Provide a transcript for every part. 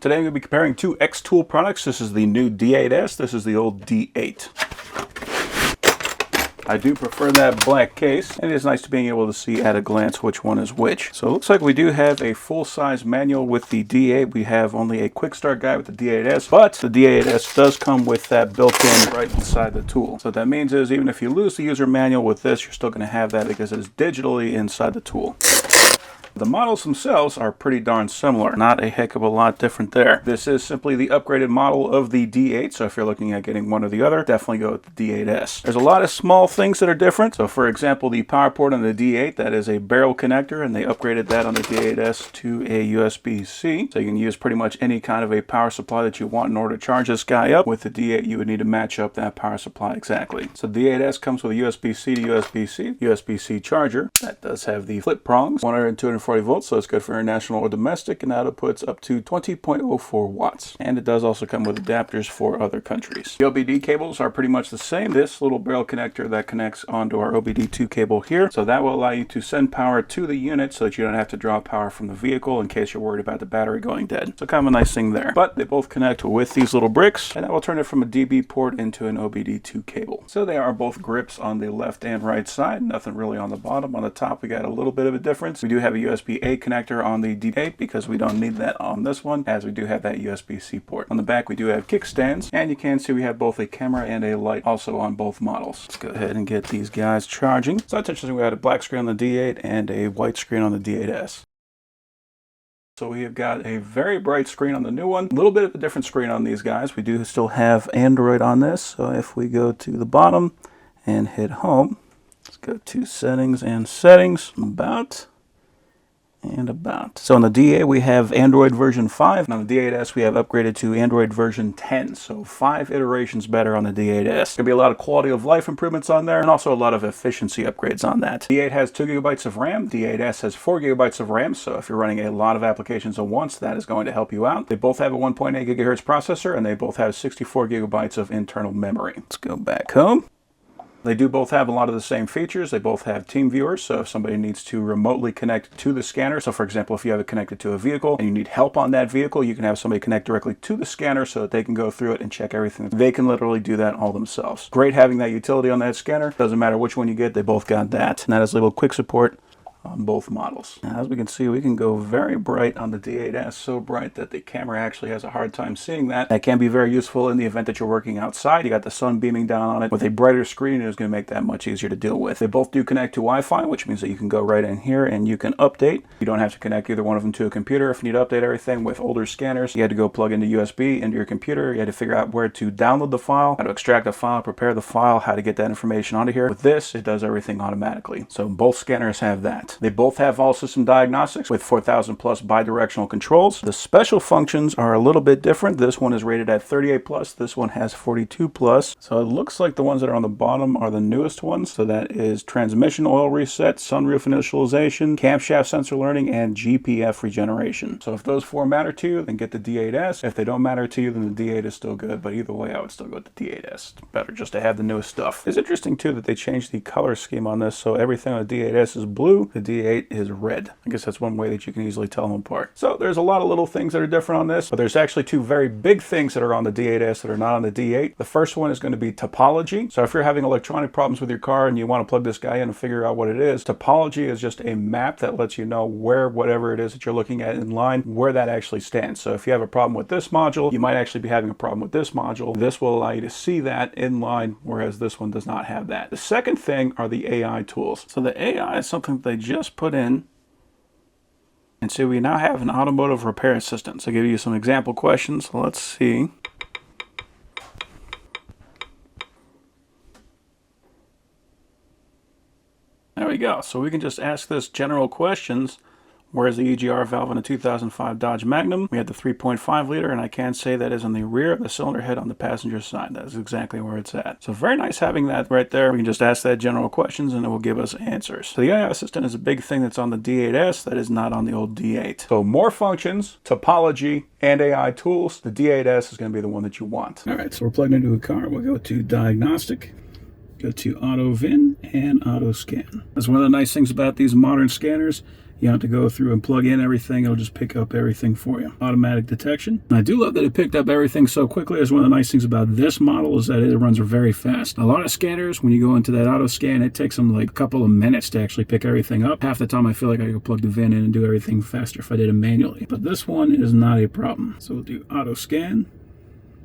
Today I'm going to be comparing two XTOOL products. This is the new D8S, this is the old D8. I do prefer that black case, and it's nice to being able to see at a glance which one is which. So it looks like we do have a full-size manual with the D8. We have only a quick start guide with the D8S, but the D8S does come with that built-in right inside the tool. So what that means is even if you lose the user manual with this, you're still going to have that because it is digitally inside the tool. The models themselves are pretty darn similar, not a heck of a lot different there. This is simply the upgraded model of the D8, so if you're looking at getting one or the other, definitely go with the D8S. There's a lot of small things that are different. So for example, the power port on the D8, that is a barrel connector, and they upgraded that on the D8S to a USB-C. So you can use pretty much any kind of a power supply that you want in order to charge this guy up. With the D8, you would need to match up that power supply exactly. So the D8S comes with a USB-C to USB-C, USB-C charger. That does have the flip prongs, 100 and 240 volts, so it's good for international or domestic, and outputs up to 20.04 watts. And it does also come with adapters for other countries. The OBD cables are pretty much the same. This little barrel connector that connects onto our OBD2 cable here, so that will allow you to send power to the unit so that you don't have to draw power from the vehicle in case you're worried about the battery going dead. So kind of a nice thing there. But they both connect with these little bricks, and that will turn it from a DB port into an OBD2 cable. So they are both grips on the left and right side, nothing really on the bottom. On the top we got a little bit of a difference. We do have a USB-A connector on the D8 because we don't need that on this one, as we do have that USB-C port. On the back we do have kickstands, and you can see we have both a camera and a light also on both models. Let's go ahead and get these guys charging. So that's interesting, we had a black screen on the D8 and a white screen on the D8S. So we have got a very bright screen on the new one, a little bit of a different screen on these guys. We do still have Android on this, so if we go to the bottom and hit home, let's go to settings and settings, about. So on the D8 we have Android version 5, and on the D8S we have upgraded to Android version 10, so 5 iterations better on the D8S. Gonna be a lot of quality of life improvements on there, and also a lot of efficiency upgrades on that. D8 has 2 GB of RAM, D8S has 4 GB of RAM, so if you're running a lot of applications at once, that is going to help you out. They both have a 1.8 GHz processor, and they both have 64 GB of internal memory. Let's go back home. They do both have a lot of the same features. They both have team viewers, so if somebody needs to remotely connect to the scanner, so for example, if you have it connected to a vehicle and you need help on that vehicle, you can have somebody connect directly to the scanner so that they can go through it and check everything. They can literally do that all themselves. Great having that utility on that scanner. Doesn't matter which one you get, they both got that. And that is labeled quick support on both models. Now, as we can see, we can go very bright on the D8S, so bright that the camera actually has a hard time seeing that. That can be very useful in the event that you're working outside. You got the sun beaming down on it. With a brighter screen, it is going to make that much easier to deal with. They both do connect to Wi-Fi, which means that you can go right in here and you can update. You don't have to connect either one of them to a computer. If you need to update everything with older scanners, you had to go plug into USB into your computer. You had to figure out where to download the file, how to extract the file, prepare the file, how to get that information onto here. With this, it does everything automatically. So both scanners have that. They both have all system diagnostics with 4,000 plus bidirectional controls. The special functions are a little bit different. This one is rated at 38 plus. This one has 42 plus. So it looks like the ones that are on the bottom are the newest ones. So that is transmission oil reset, sunroof initialization, camshaft sensor learning, and GPF regeneration. So if those 4 matter to you, then get the D8S. If they don't matter to you, then the D8 is still good. But either way, I would still go with the D8S. It's better just to have the newest stuff. It's interesting too that they changed the color scheme on this. So everything on the D8S is blue. The D8 is red. I guess that's one way that you can easily tell them apart. So there's a lot of little things that are different on this, but there's actually 2 very big things that are on the D8S that are not on the D8. The first one is going to be topology. So if you're having electronic problems with your car and you want to plug this guy in and figure out what it is, topology is just a map that lets you know where whatever it is that you're looking at in line, where that actually stands. So if you have a problem with this module, you might actually be having a problem with this module. This will allow you to see that in line, whereas this one does not have that. The second thing are the AI tools. So the AI is something that they just put in. And so we now have an automotive repair assistant. So I'll give you some example questions. Let's see. There we go. So we can just ask this general questions. Where's the EGR valve in a 2005 Dodge Magnum? We have the 3.5 liter, and I can say that is on the rear of the cylinder head on the passenger side. That is exactly where it's at. So very nice having that right there. We can just ask that general questions and it will give us answers. So the AI assistant is a big thing that's on the D8S that is not on the old D8. So more functions, topology, and AI tools. The D8S is going to be the one that you want. All right, so we're plugged into a car. We'll go to Diagnostic. Go to Auto VIN and Auto Scan. That's one of the nice things about these modern scanners You don't have to go through and plug in everything. It'll just pick up everything for you. Automatic detection. And I do love that it picked up everything so quickly. That's one of the nice things about this model, is that it runs very fast. A lot of scanners, when you go into that auto scan, it takes them like a couple of minutes to actually pick everything up. Half the time I feel like I could plug the VIN in and do everything faster if I did it manually. But this one is not a problem. So we'll do auto scan.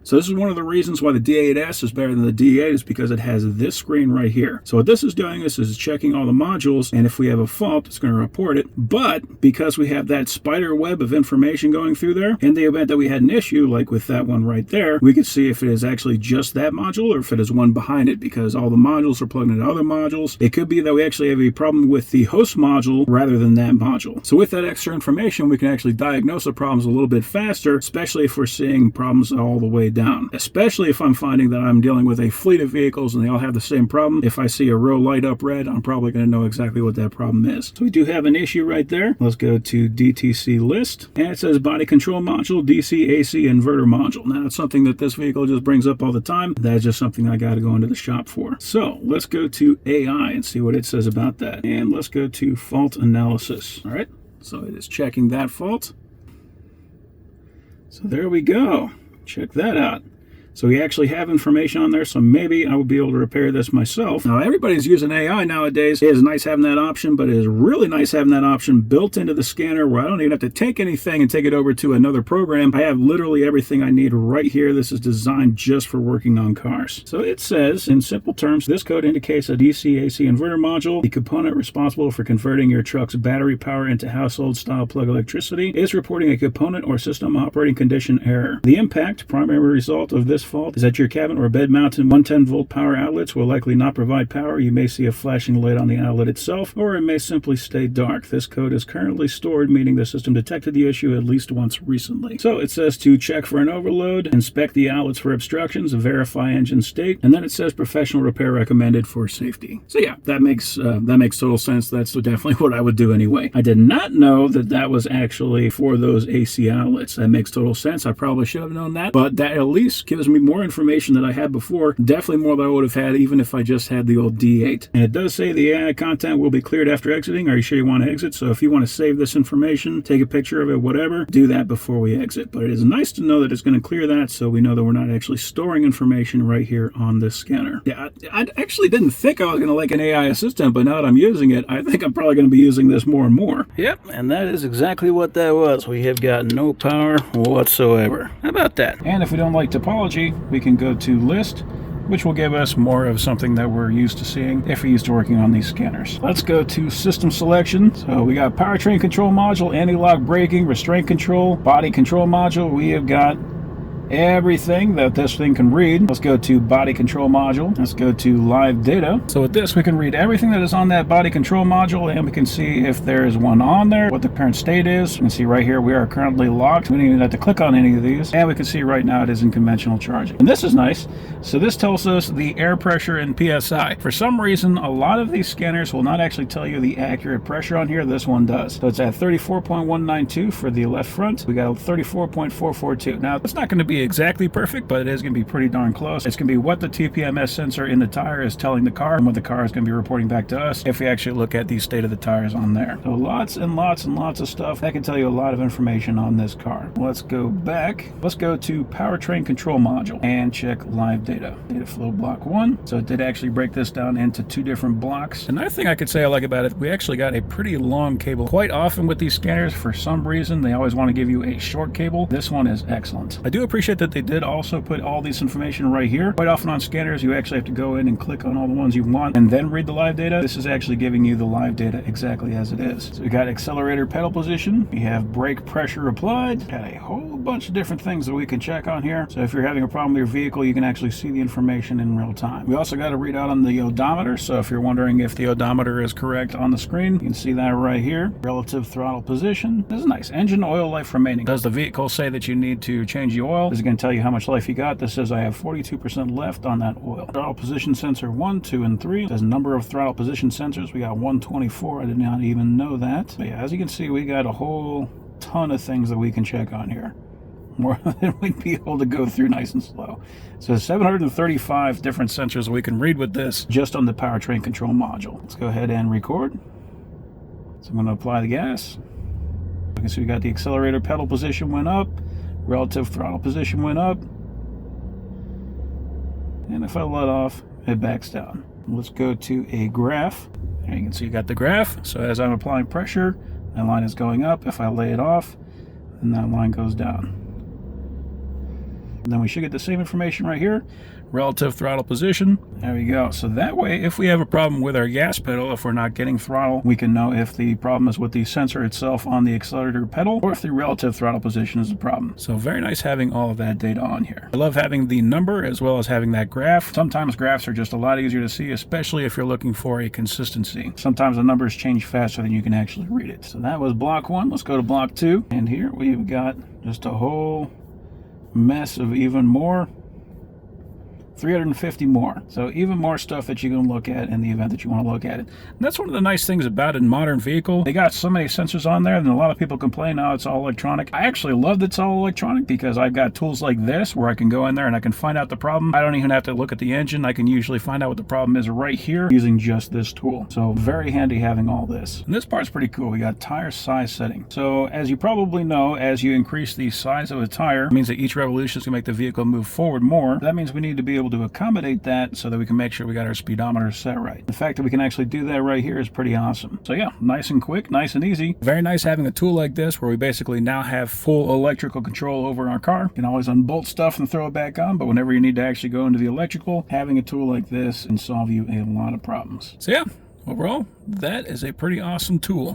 So this is one of the reasons why the D8S is better than the D8, is because it has this screen right here. So what this is doing is checking all the modules, and if we have a fault, it's going to report it. But because we have that spider web of information going through there, in the event that we had an issue, like with that one right there, we could see if it is actually just that module or if it is one behind it, because all the modules are plugged into other modules. It could be that we actually have a problem with the host module rather than that module. So with that extra information, we can actually diagnose the problems a little bit faster, especially if we're seeing problems all the way down. Especially if I'm finding that I'm dealing with a fleet of vehicles and they all have the same problem. If I see a row light up red, I'm probably going to know exactly what that problem is. So we do have an issue right there. Let's go to DTC list, and it says body control module, DC AC inverter module. Now it's something that this vehicle just brings up all the time. That's just something I got to go into the shop for. So let's go to AI and see what it says about that. And let's go to fault analysis. All right, so it is checking that fault. So there we go. Check that out. So we actually have information on there, so maybe I will be able to repair this myself. Now, everybody's using AI nowadays. It is nice having that option, but it is really nice having that option built into the scanner where I don't even have to take anything and take it over to another program. I have literally everything I need right here. This is designed just for working on cars. So it says, in simple terms, this code indicates a DC-AC inverter module, the component responsible for converting your truck's battery power into household-style plug electricity, is reporting a component or system operating condition error. The impact, primary result of this fault, is that your cabin or bed mounted 110 volt power outlets will likely not provide power. You may see a flashing light on the outlet itself, or it may simply stay dark. This code is currently stored, meaning the system detected the issue at least once recently. So it says to check for an overload, inspect the outlets for obstructions, verify engine state, and then it says professional repair recommended for safety. So yeah, that makes total sense. That's definitely what I would do anyway. I did not know that that was actually for those AC outlets. That makes total sense. I probably should have known that, but that at least gives me more information than I had before. Definitely more than I would have had even if I just had the old D8. And it does say the AI content will be cleared after exiting. Are you sure you want to exit? So if you want to save this information, take a picture of it, whatever, do that before we exit. But it is nice to know that it's going to clear that, so we know that we're not actually storing information right here on this scanner. Yeah, I actually didn't think I was going to like an AI assistant, but now that I'm using it, I think I'm probably going to be using this more and more. Yep, and that is exactly what that was. We have got no power whatsoever. How about that? And if we don't like topology, we can go to list, which will give us more of something that we're used to seeing if we're used to working on these scanners. Let's go to system selection. So we got powertrain control module, anti-lock braking, restraint control, body control module. We have got everything that this thing can read. Let's go to body control module. Let's go to live data. So with this, we can read everything that is on that body control module, and we can see if there is one on there, what the current state is. You can see right here we are currently locked. We don't even have to click on any of these, and we can see right now it is in conventional charging. And this is nice. So this tells us the air pressure in PSI. For some reason, a lot of these scanners will not actually tell you the accurate pressure on here. This one does. So it's at 34.192 for the left front. We got 34.442. Now it's not going to be exactly perfect, but it is going to be pretty darn close. It's going to be what the TPMS sensor in the tire is telling the car and what the car is going to be reporting back to us if we actually look at the state of the tires on there. So lots and lots and lots of stuff that can tell you a lot of information on this car. Let's go back. Let's go to powertrain control module and check live data. Data flow block 1. So it did actually break this down into 2 different blocks. Another thing I could say I like about it, we actually got a pretty long cable. Quite often with these scanners, for some reason, they always want to give you a short cable. This one is excellent. I do appreciate that they did also put all this information right here. Quite often on scanners, you actually have to go in and click on all the ones you want and then read the live data. This is actually giving you the live data exactly as it is. So we got accelerator pedal position. We have brake pressure applied. Got a whole bunch of different things that we can check on here. So if you're having a problem with your vehicle, you can actually see the information in real time. We also got a readout on the odometer. So if you're wondering if the odometer is correct on the screen, you can see that right here. Relative throttle position. This is nice. Engine oil life remaining. Does the vehicle say that you need to change the oil? This is going to tell you how much life you got. This says I have 42% left on that oil. Throttle position sensor 1, 2, and 3. It says number of throttle position sensors. We got 124. I did not even know that. But yeah, as you can see, we got a whole ton of things that we can check on here. More than we'd be able to go through nice and slow. So 735 different sensors we can read with this just on the powertrain control module. Let's go ahead and record. So I'm going to apply the gas. You can see we got the accelerator pedal position went up, relative throttle position went up, and if I let off, it backs down. Let's go to a graph. There you can see you got the graph. So as I'm applying pressure, that line is going up. If I lay it off, then that line goes down. And then we should get the same information right here. Relative throttle position. There we go. So that way, if we have a problem with our gas pedal, if we're not getting throttle, we can know if the problem is with the sensor itself on the accelerator pedal or if the relative throttle position is the problem. So very nice having all of that data on here. I love having the number as well as having that graph. Sometimes graphs are just a lot easier to see, especially if you're looking for a consistency. Sometimes the numbers change faster than you can actually read it. So that was block 1. Let's go to block 2. And here we've got just a whole mess of even more. 350 more. So even more stuff that you can look at in the event that you want to look at it. And that's one of the nice things about a modern vehicle. They got so many sensors on there, and a lot of people complain, oh, it's all electronic. I actually love that it's all electronic because I've got tools like this where I can go in there and I can find out the problem. I don't even have to look at the engine. I can usually find out what the problem is right here using just this tool. So very handy having all this. And this part's pretty cool. We got tire size setting. So as you probably know, as you increase the size of a tire, it means that each revolution is going to make the vehicle move forward more. That means we need to be able to accommodate that so that we can make sure we got our speedometer set right. The fact that we can actually do that right here is pretty awesome. So yeah, nice and quick, nice and easy. Very nice having a tool like this where we basically now have full electrical control over our car. You can always unbolt stuff and throw it back on, but whenever you need to actually go into the electrical, having a tool like this can solve you a lot of problems. So yeah, overall, that is a pretty awesome tool.